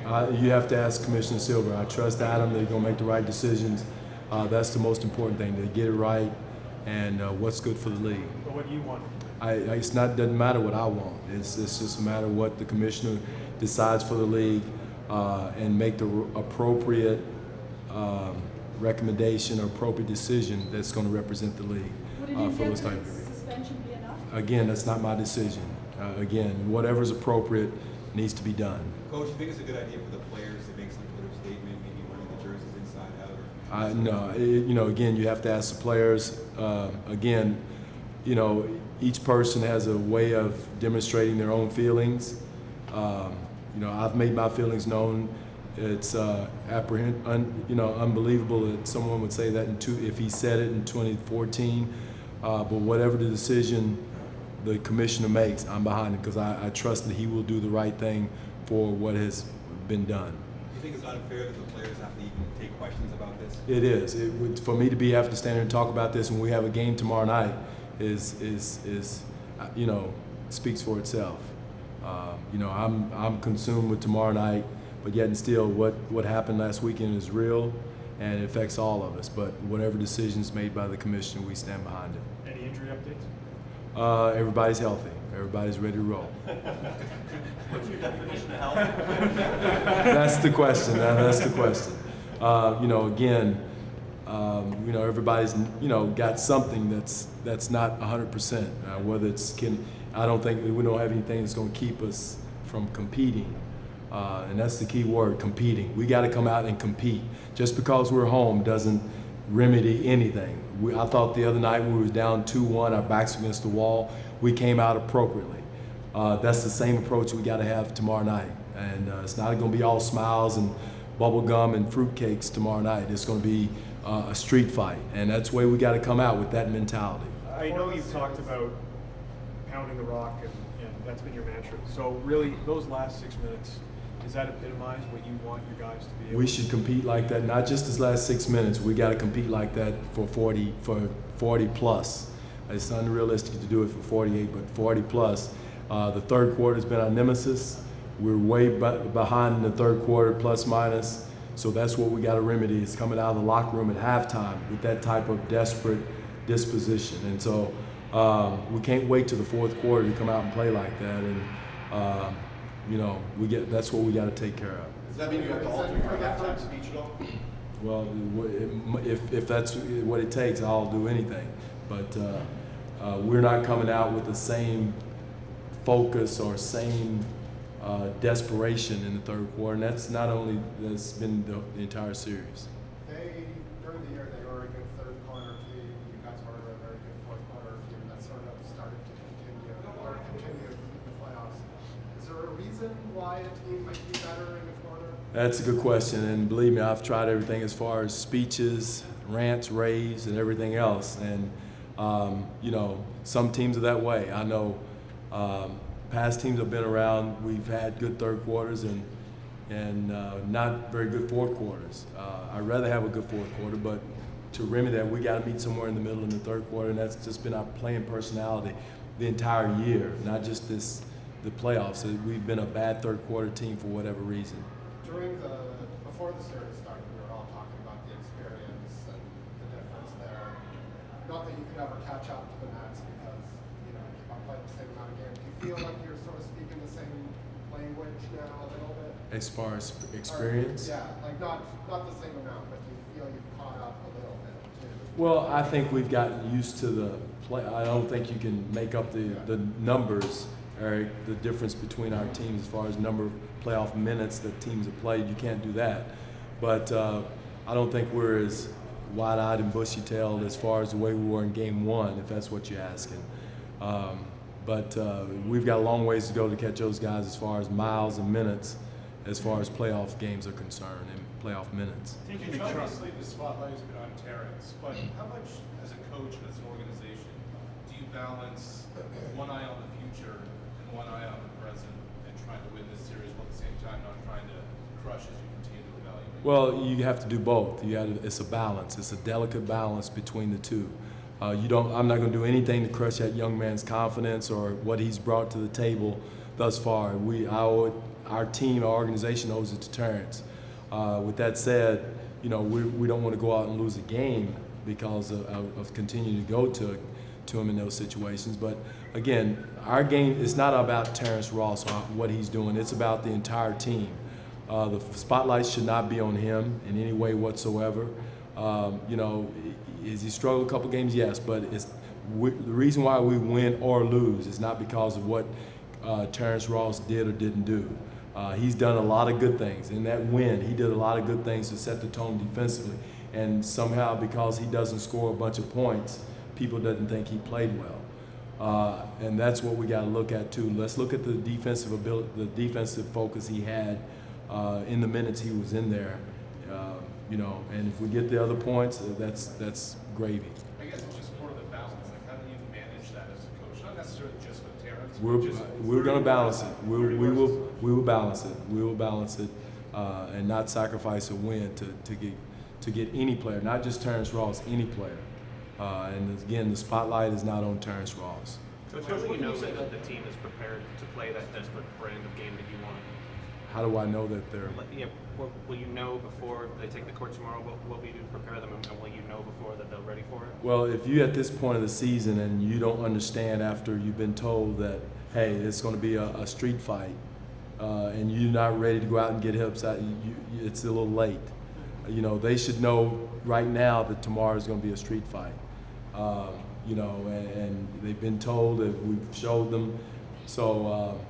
You have to ask Commissioner Silver. I trust Adam. They're going to make the right decisions. That's the most important thing. They get it right and what's good for the league. But what do you want? Doesn't matter what I want. It's just a matter of what the commissioner decides for the league and make the appropriate recommendation or appropriate decision that's going to represent the league for those type of areas. Suspension be enough? Again, that's not my decision. Again, whatever's appropriate needs to be done. Coach, you think it's a good idea for the players to make some sort of statement, maybe wearing the jerseys inside out? No, again, you have to ask the players. Again, each person has a way of demonstrating their own feelings. I've made my feelings known. It's unbelievable that someone would say that if he said it in 2014. But whatever the decision the commissioner makes, I'm behind it because I trust that he will do the right thing for what has been done. Do you think it's unfair that the players have to even take questions about this? It is. For me to have to stand here and talk about this when we have a game tomorrow night is speaks for itself. I'm consumed with tomorrow night, but yet and still what happened last weekend is real and it affects all of us. But whatever decisions made by the commissioner, we stand behind it. Any injury updates? Everybody's healthy. Everybody's ready to roll. What's your definition of health? That's the question. That's the question. Everybody's got something that's not 100%. Whether I don't think we don't have anything that's going to keep us from competing, and that's the key word: competing. We got to come out and compete. Just because we're home doesn't remedy anything. I thought the other night when we were down 2-1, our backs against the wall, we came out appropriately. That's the same approach we got to have tomorrow night. And it's not going to be all smiles and bubble gum and fruitcakes tomorrow night. It's going to be a street fight. And that's the way we got to come out with that mentality. I know you've talked about pounding the rock, and that's been your mantra. So really, those last 6 minutes, does that epitomize what you want your guys to be able We should compete like that, not just this last 6 minutes. We got to compete like that for 40 plus. It's unrealistic to do it for 48, but 40 plus. The third quarter has been our nemesis. We're way behind in the third quarter, plus minus. So that's what we got to remedy, is coming out of the locker room at halftime with that type of desperate disposition. And so we can't wait till the fourth quarter to come out and play like that. And that's what we got to take care of. Does that mean you have to alter your halftime speech at all? Well, if that's what it takes, I'll do anything. But we're not coming out with the same focus or same desperation in the third quarter, and that's been the entire series. During the year, they were a good third quarter team. You guys were a very good fourth quarter team that sort of started to continue in the playoffs. Is there a reason why a team might be better in the quarter? That's a good question, and believe me, I've tried everything as far as speeches, rants, raves, and everything else. And some teams are that way. I know past teams have been around. We've had good third quarters and not very good fourth quarters. I'd rather have a good fourth quarter, but to remedy that, we got to meet somewhere in the middle in the third quarter, and that's just been our playing personality the entire year, not just the playoffs. We've been a bad third quarter team for whatever reason. Before the series started, we were all talking about the experience and the difference there. Not that you could ever catch up to the Nats because you keep on playing the same amount of games. Do you feel like you're sort of speaking the same language now a little bit? As far as experience? Like not the same amount, but do you feel you've caught up a little bit too? Well, I think we've gotten used to the play. I don't think you can make up the numbers, Eric, the difference between our teams as far as number of playoff minutes that teams have played. You can't do that. But I don't think we're as wide-eyed and bushy-tailed as far as the way we were in Game 1, if that's what you're asking. But we've got a long ways to go to catch those guys as far as miles and minutes, as far as playoff games are concerned and playoff minutes. Obviously, the spotlight has been on Terrence, but how much, as a coach and as an organization, do you balance one eye on the future and one eye on the present and trying to win this series while at the same time not trying to crush as you continue to evaluate? Well, you have to do both. It's a balance. It's a delicate balance between the two. I'm not going to do anything to crush that young man's confidence or what he's brought to the table thus far. I our team, our organization owes it to Terrence. With that said, we don't want to go out and lose a game because of continuing to go to him in those situations. But again, our game is not about Terrence Ross or what he's doing. It's about the entire team. The spotlight should not be on him in any way whatsoever. Has he struggled a couple games? Yes, but the reason why we win or lose is not because of what Terrence Ross did or didn't do. He's done a lot of good things. In that win, he did a lot of good things to set the tone defensively. And somehow, because he doesn't score a bunch of points, people doesn't think he played well. And that's what we got to look at too. Let's look at the defensive ability, the defensive focus he had in the minutes he was in there. And if we get the other points, that's gravy. I guess it's just more of the balance. Like, how do you manage that as a coach? Not necessarily just with Terrence. But We're going to balance it. We will balance it. We will balance it, and not sacrifice a win to get any player, not just Terrence Ross, any player. And again, the spotlight is not on Terrence Ross. Coach, how will you know that the team is prepared to play that desperate brand of game that you want? How do I know that they're? Will you know before they take the court tomorrow what we do to prepare them, and will you know before that they're ready for it? Well, if you at this point of the season and you don't understand after you've been told that, hey, it's going to be a street fight, and you're not ready to go out and get hips out, it's a little late. They should know right now that tomorrow is going to be a street fight. And they've been told that we've showed them. So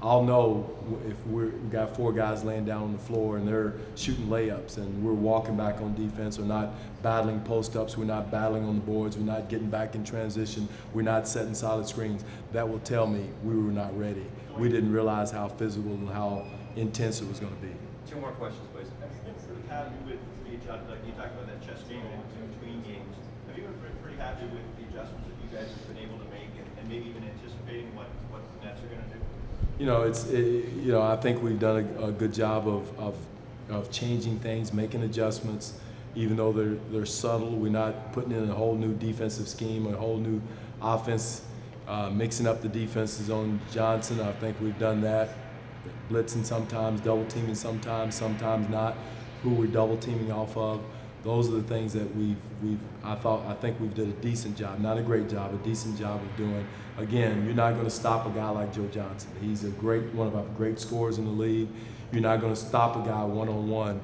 I'll know if we've got 4 guys laying down on the floor and they're shooting layups and we're walking back on defense, or not battling post-ups, we're not battling on the boards, we're not getting back in transition, we're not setting solid screens. That will tell me we were not ready. We didn't realize how physical and how intense it was going to be. 2 more questions, please. Have you been pretty happy with the adjustment? Like you talked about that chess game in between games. Have you been pretty happy with the adjustments that you guys have been able to make, and maybe even anticipating what the Nets are going to do? I think we've done a good job of changing things, making adjustments, even though they're subtle. We're not putting in a whole new defensive scheme, a whole new offense, mixing up the defenses on Johnson. I think we've done that. Blitzing sometimes, double teaming sometimes not. Who we're double teaming off of. Those are the things that I think we've did a decent job, not a great job, a decent job of doing. Again, you're not going to stop a guy like Joe Johnson. He's one of our great scorers in the league. You're not going to stop a guy one-on-one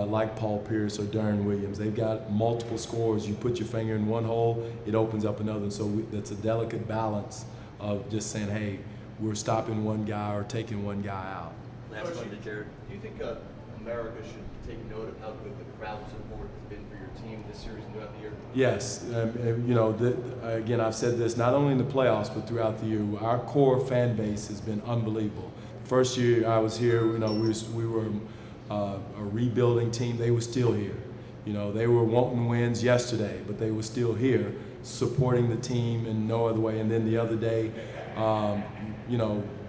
like Paul Pierce or Darren Williams. They've got multiple scores. You put your finger in one hole, it opens up another. So that's a delicate balance of just saying, hey, we're stopping one guy or taking one guy out. Last one to Jared. Do you think America should take note of how good the crowd support has been for your team this series and throughout the year? Yes. Again, I've said this not only in the playoffs but throughout the year. Our core fan base has been unbelievable. First year I was here, we were a rebuilding team. They were still here. They were wanting wins yesterday, but they were still here supporting the team in no other way. And then the other day,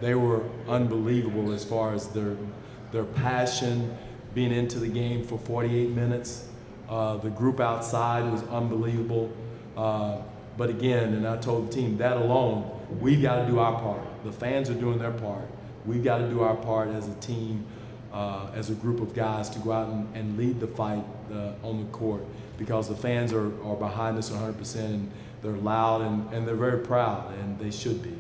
they were unbelievable as far as their passion, being into the game for 48 minutes. The group outside was unbelievable. But again, and I told the team, that alone, we've got to do our part. The fans are doing their part. We've got to do our part as a team, as a group of guys, to go out and lead the fight on the court, because the fans are behind us 100%, and they're loud and they're very proud, and they should be.